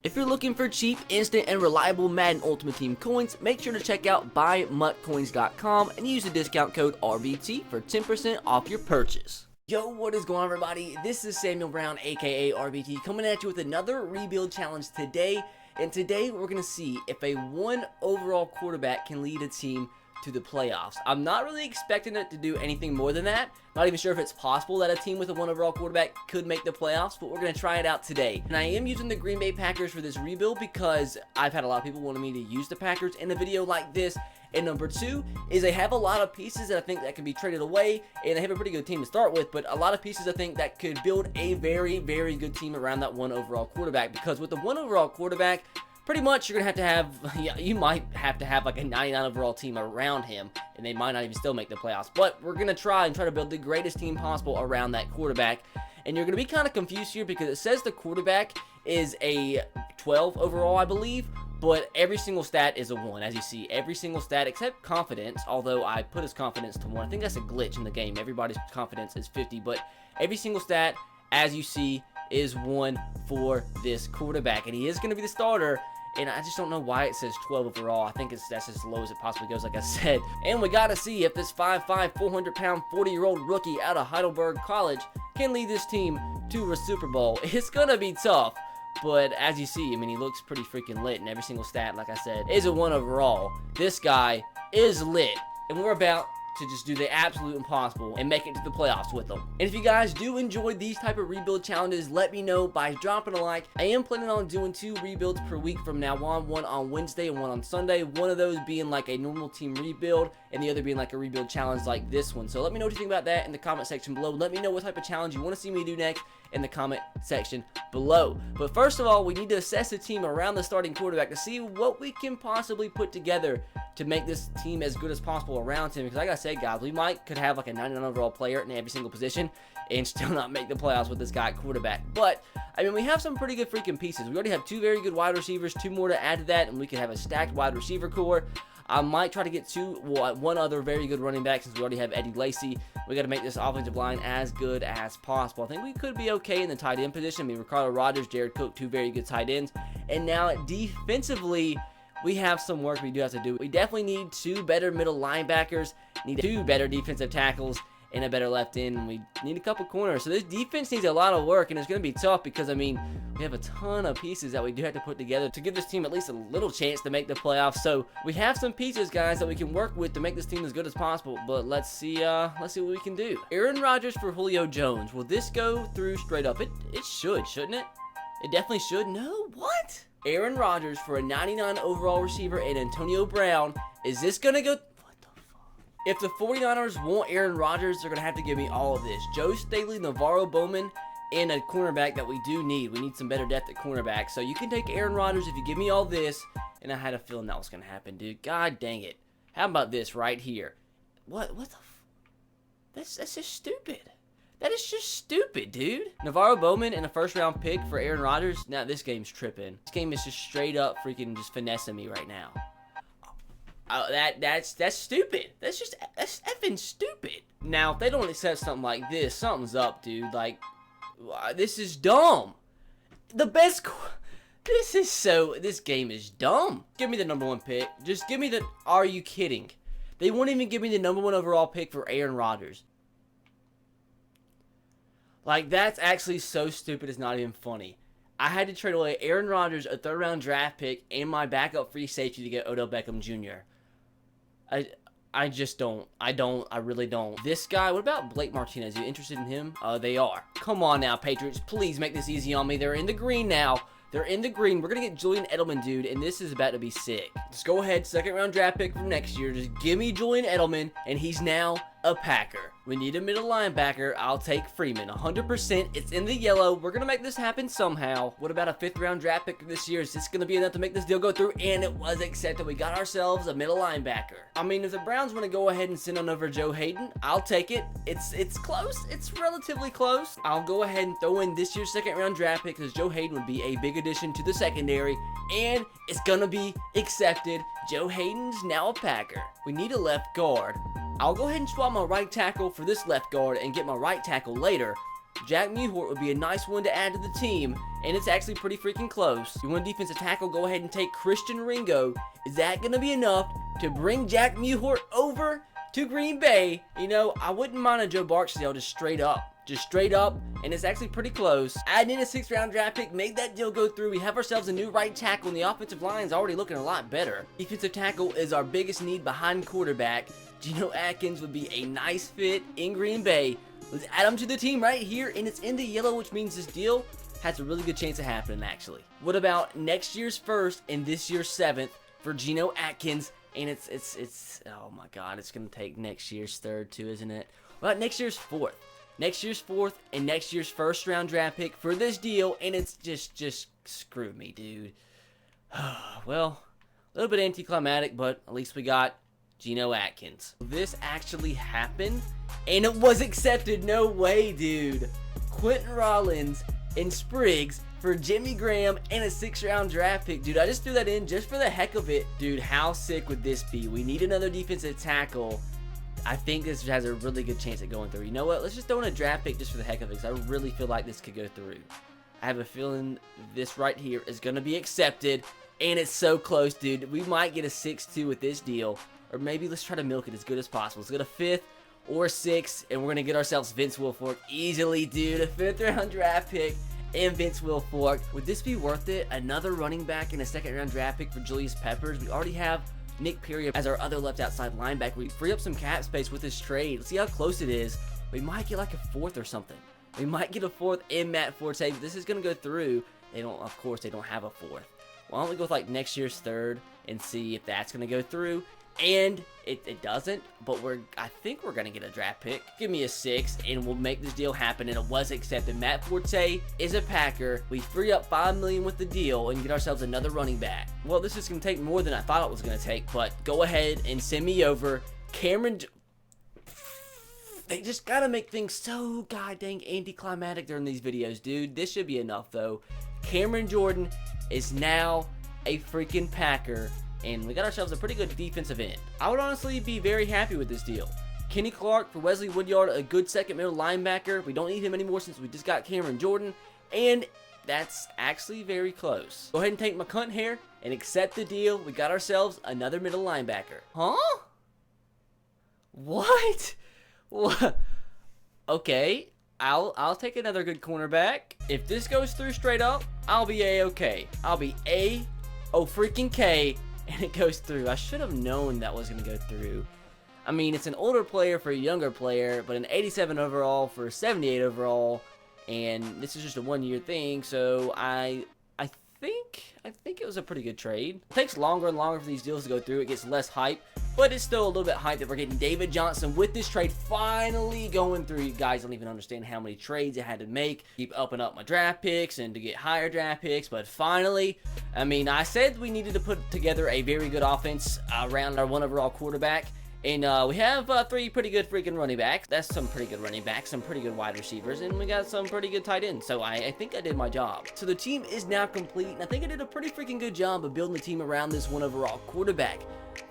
If you're looking for cheap, instant, and reliable Madden Ultimate Team coins, make sure to check out buymutcoins.com and use the discount code RBT for 10% off your purchase. Yo, what is going on, everybody? This is Samuel Brown, aka RBT, coming at you with another rebuild challenge today. And today we're going to see if a 1 overall quarterback can lead a team to the playoffs. I'm not really expecting it to do anything more than that. Not even sure if it's possible that a team with a 1 overall quarterback could make the playoffs, but we're going to try it out today. And I am using the Green Bay Packers for this rebuild because I've had a lot of people wanting me to use the Packers in a video like this. And number 2 is they have a lot of pieces that I think that can be traded away, and they have a pretty good team to start with, but a lot of pieces I think that could build a very, very good team around that 1 overall quarterback. Because with the 1 overall quarterback, pretty much you're going to have, you might have to have like a 99 overall team around him, and they might not even still make the playoffs. But we're going to try to build the greatest team possible around that quarterback. And you're going to be kind of confused here because it says the quarterback is a 12 overall, I believe, but every single stat is a 1, as you see. Every single stat except confidence, although I put his confidence to 1. I think that's a glitch in the game. Everybody's confidence is 50, but every single stat, as you see, is 1 for this quarterback. And he is going to be the starter. And I just don't know why it says 12 overall. I think that's as low as it possibly goes, like I said. And we got to see if this 5'5", 400-pound, 40-year-old rookie out of Heidelberg College can lead this team to a Super Bowl. It's going to be tough. But as you see, I mean, he looks pretty freaking lit. And every single stat, like I said, is a 1 overall. This guy is lit. And we're about to just do the absolute impossible and make it to the playoffs with them. And if you guys do enjoy these type of rebuild challenges, let me know by dropping a like. I am planning on doing 2 rebuilds per week from now on, one on Wednesday and one on Sunday. One of those being like a normal team rebuild and the other being like a rebuild challenge like this one. So let me know what you think about that in the comment section below. Let me know what type of challenge you want to see me do next in the comment section below. But first of all, we need to assess the team around the starting quarterback to see what we can possibly put together to make this team as good as possible around him. Because like I said, guys, we could have like a 99 overall player in every single position and still not make the playoffs with this guy at quarterback. But I mean, we have some pretty good freaking pieces. We already have 2 very good wide receivers, 2 more to add to that, and we could have a stacked wide receiver core. I might try to get 1 other very good running back since we already have Eddie Lacy. We got to make this offensive line as good as possible. I think we could be okay in the tight end position. I mean, Ricardo Rogers, Jared Cook, 2 very good tight ends. And now defensively, we have some work we do have to do. We definitely need 2 better middle linebackers, need 2 better defensive tackles, and a better left end, and we need a couple corners. So this defense needs a lot of work, and it's going to be tough because, I mean, we have a ton of pieces that we do have to put together to give this team at least a little chance to make the playoffs. So we have some pieces, guys, that we can work with to make this team as good as possible, but let's see what we can do. Aaron Rodgers for Julio Jones. Will this go through straight up? It should, shouldn't it? It definitely should. No, what? Aaron Rodgers for a 99 overall receiver and Antonio Brown. Is this going to go? If the 49ers want Aaron Rodgers, they're going to have to give me all of this. Joe Staley, Navarro Bowman, and a cornerback that we do need. We need some better depth at cornerback. So you can take Aaron Rodgers if you give me all this. And I had a feeling that was going to happen, dude. God dang it. How about this right here? What the That's just stupid. That is just stupid, dude. Navarro Bowman and a first-round pick for Aaron Rodgers. Now, this game's tripping. This game is just straight up freaking just finessing me right now. That's stupid. That's effing stupid. Now, if they don't accept something like this, something's up, dude. Like, this is dumb. This game is dumb. Give me the number 1 pick. Just give me the, are you kidding? They won't even give me the number 1 overall pick for Aaron Rodgers. Like, that's actually so stupid, it's not even funny. I had to trade away Aaron Rodgers, a 3rd-round draft pick, and my backup free safety to get Odell Beckham Jr. I just don't. I really don't. This guy, what about Blake Martinez? You interested in him? They are. Come on now, Patriots. Please make this easy on me. They're in the green now. They're in the green. We're going to get Julian Edelman, dude, and this is about to be sick. Just go ahead, 2nd-round draft pick from next year. Just give me Julian Edelman, and he's now a Packer. We need a middle linebacker. I'll take Freeman. 100%. It's in the yellow. We're going to make this happen somehow. What about a 5th-round draft pick this year? Is this going to be enough to make this deal go through? And it was accepted. We got ourselves a middle linebacker. I mean, if the Browns want to go ahead and send on over Joe Hayden, I'll take it. It's close. It's relatively close. I'll go ahead and throw in this year's 2nd-round draft pick because Joe Hayden would be a big addition to the secondary. And it's going to be accepted. Joe Hayden's now a Packer. We need a left guard. I'll go ahead and swap my right tackle for this left guard and get my right tackle later. Jack Mewhort would be a nice one to add to the team. and it's actually pretty freaking close. You want a defensive tackle, go ahead and take Christian Ringo. Is that going to be enough to bring Jack Mewhort over to Green Bay? You know, I wouldn't mind a Joe Barksdale just straight up. Just straight up, and it's actually pretty close. Adding in a 6th round draft pick, made that deal go through. We have ourselves a new right tackle, and the offensive line is already looking a lot better. Defensive tackle is our biggest need behind quarterback. Geno Atkins would be a nice fit in Green Bay. Let's add him to the team right here, and it's in the yellow, which means this deal has a really good chance of happening, actually. What about next year's 1st and this year's 7th for Geno Atkins? And it's oh my God, it's gonna take next year's 3rd too, isn't it? Well, next year's 4th. Next year's 4th and next year's 1st round draft pick for this deal, and it's just screw me, dude. Well, a little bit anticlimactic, but at least we got Geno Atkins. This actually happened, and it was accepted. No way, dude. Quentin Rollins and Spriggs for Jimmy Graham and a 6th round draft pick. Dude, I just threw that in just for the heck of it. Dude, how sick would this be? We need another defensive tackle. I think this has a really good chance at going through. You know what? Let's just throw in a draft pick just for the heck of it, because I really feel like this could go through. I have a feeling this right here is going to be accepted, and it's so close, dude. We might get a 6-2 with this deal, or maybe let's try to milk it as good as possible. Let's get a 5th or 6th, and we're going to get ourselves Vince Wilfork easily, dude. A 5th round draft pick and Vince Wilfork. Would this be worth it? Another running back and a 2nd round draft pick for Julius Peppers. We already have Nick Perry as our other left outside linebacker. We free up some cap space with this trade. Let's see how close it is. We might get like a 4th or something. We might get a 4th in Matt Forte. But this is going to go through. They don't, of course, they don't have a 4th. Why don't we go with like next year's 3rd and see if that's going to go through? And it doesn't, but I think we're going to get a draft pick. Give me a 6th, and we'll make this deal happen, and it was accepted. Matt Forte is a Packer. We free up $5 million with the deal and get ourselves another running back. Well, this is going to take more than I thought it was going to take, but go ahead and send me over Cameron. They just got to make things so goddamn anticlimactic during these videos, dude. This should be enough, though. Cameron Jordan is now a freaking Packer, and we got ourselves a pretty good defensive end. I would honestly be very happy with this deal. Kenny Clark for Wesley Woodyard, a good second middle linebacker. We don't need him anymore since we just got Cameron Jordan, and that's actually very close. Go ahead and take McCunt here and accept the deal. We got ourselves another middle linebacker. Huh? What? What? Okay, I'll take another good cornerback. If this goes through straight up, I'll be A-okay. I'll be A-O-freaking-K, and it goes through. I should have known that was going to go through. I mean, it's an older player for a younger player, but an 87 overall for a 78 overall, and this is just a one-year thing, so I think it was a pretty good trade. It takes longer and longer for these deals to go through. It gets less hype, but it's still a little bit hype that we're getting David Johnson with this trade finally going through. You guys don't even understand how many trades I had to make. Keep upping up my draft picks and to get higher draft picks, but finally, I mean, I said we needed to put together a very good offense around our one overall quarterback. And we have 3 pretty good freaking running backs. That's some pretty good running backs, some pretty good wide receivers, and we got some pretty good tight ends. So I think I did my job. So the team is now complete, and I think I did a pretty freaking good job of building the team around this one overall quarterback.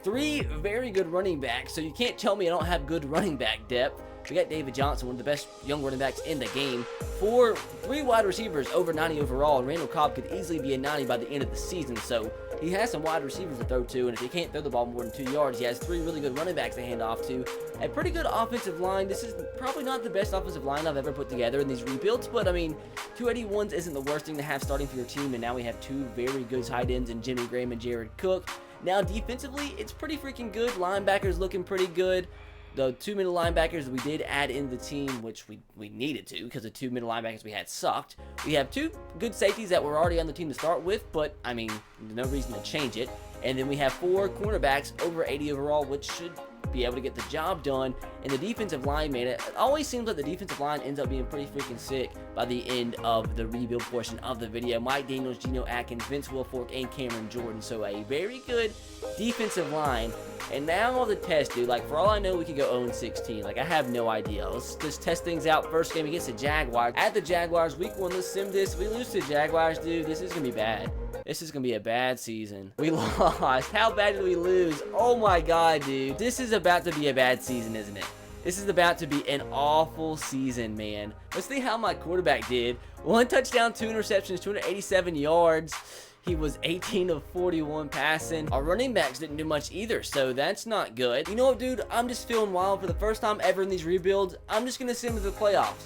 3 very good running backs, so you can't tell me I don't have good running back depth. We got David Johnson, one of the best young running backs in the game. 3 wide receivers over 90 overall, and Randall Cobb could easily be a 90 by the end of the season. So he has some wide receivers to throw to, and if he can't throw the ball more than 2 yards, he has 3 really good running backs to hand off to. A pretty good offensive line. This is probably not the best offensive line I've ever put together in these rebuilds, but I mean, 281s isn't the worst thing to have starting for your team, and now we have 2 very good tight ends in Jimmy Graham and Jared Cook. Now defensively, it's pretty freaking good. Linebackers looking pretty good. The 2 middle linebackers we did add in the team, which we needed to, because the 2 middle linebackers we had sucked. We have 2 good safeties that were already on the team to start with, but I mean, no reason to change it. And then we have 4 cornerbacks over 80 overall, which should be able to get the job done. And the defensive line, man, it always seems like the defensive line ends up being pretty freaking sick by the end of the rebuild portion of the video. Mike Daniels, Geno Atkins, Vince Wilfork, and Cameron Jordan. So a very good defensive line. And now the test, dude. Like, for all I know, we could go 0-16. Like, I have no idea. Let's just test things out. First game against the Jaguars. At the Jaguars, week 1, let's sim this. If we lose to the Jaguars, dude, this is going to be bad. This is going to be a bad season. We lost. How bad did we lose? Oh, my God, dude. This is about to be a bad season, isn't it? This is about to be an awful season, man. Let's see how my quarterback did. 1 touchdown, 2 interceptions, 287 yards. He was 18 of 41 passing. Our running backs didn't do much either, so that's not good. You know what, dude? I'm just feeling wild for the first time ever in these rebuilds. I'm just going to send them to the playoffs.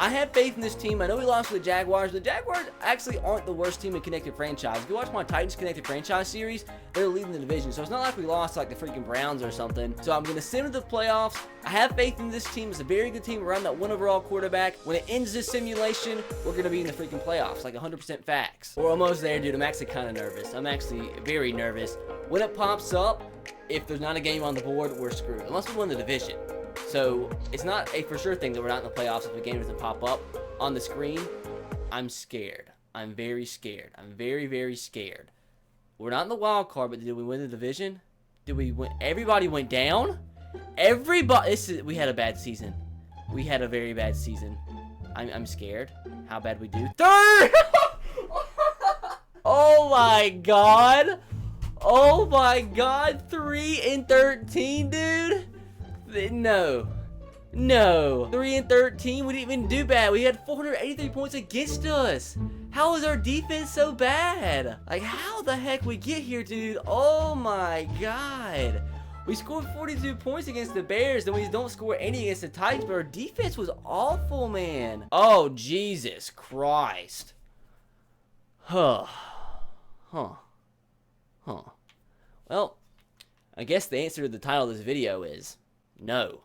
I have faith in this team. I know we lost to the Jaguars. The Jaguars actually aren't the worst team in Connected Franchise. If you watch my Titans Connected Franchise series, they're leading the division. So it's not like we lost to like the freaking Browns or something. So I'm going to send them to the playoffs. I have faith in this team. It's a very good team around that 1 overall quarterback. When it ends this simulation, we're going to be in the freaking playoffs. Like 100% facts. We're almost there, dude. I'm actually kind of nervous. I'm actually very nervous. When it pops up, if there's not a game on the board, we're screwed. Unless we win the division. So, it's not a for sure thing that we're not in the playoffs if the game doesn't pop up on the screen. I'm scared. I'm very scared. I'm very, very scared. We're not in the wild card, but did we win the division? Did we win? Everybody went down? Everybody. We had a bad season. We had a very bad season. I'm scared. How bad we do. Third! Oh my god. Oh my god. 3-13, dude. No. 3-13. We didn't even do bad. We had 483 points against us. How is our defense so bad? Like, how the heck we get here, dude? Oh my god. We scored 42 points against the Bears, then we don't score any against the Titans, but our defense was awful, man. Oh, Jesus Christ. Huh. Well, I guess the answer to the title of this video is no.